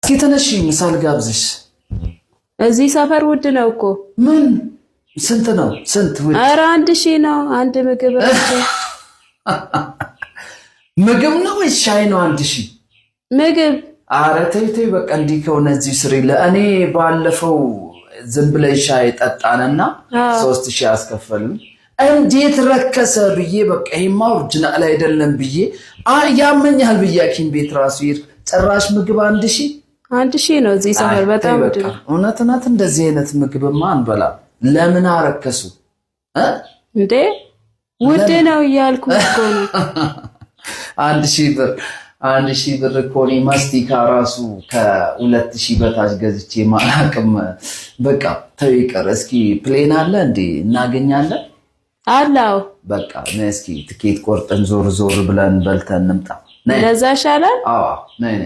እስኪ ተነሺ ምሳል ጋብዝሽ። እዚህ ሰፈር ውድ ነው እኮ። ምን ስንት ነው? ስንት ውድ? ኧረ 1000 ነው አንድ ምግብ። ምግብ ነው ወይ ሻይ ነው? 1000 ምግብ። ኧረ ተይ ተይ በቃ እንዲህ ከሆነ እዚህ ስሪ። ለእኔ ባለፈው ዝም ብለን ሻይ ጠጣንና 3000 አስከፈሉኝ። እንዴት ረከሰ ብዬ በቃ ይሄማ ኦሪጅናል አይደለም ብዬ ያመኛል ብዬ ሐኪም ቤት ራሱ ሄድኩ። ጭራሽ ምግብ 1000 ነው እዚህ ሰፈር በጣም ውድ ነው። እውነት እንደዚህ አይነት ምግብማ አንበላ። ለምን አረከሱ እንዴ? ውድ ነው እያልኩ እኮ ነው። 1000 ብር እኮ እኔ ማስቲካ ራሱ ከ2000 በታች ገዝቼ ማላቅም። በቃ ተው ይቀር። እስኪ ፕሌን አለ እንዴ? እናገኛለን አላው። በቃ እስኪ ትኬት ቆርጠን ዞር ዞር ብለን በልተን እንምጣ። ለዛ ይሻላል። አዎ ነይ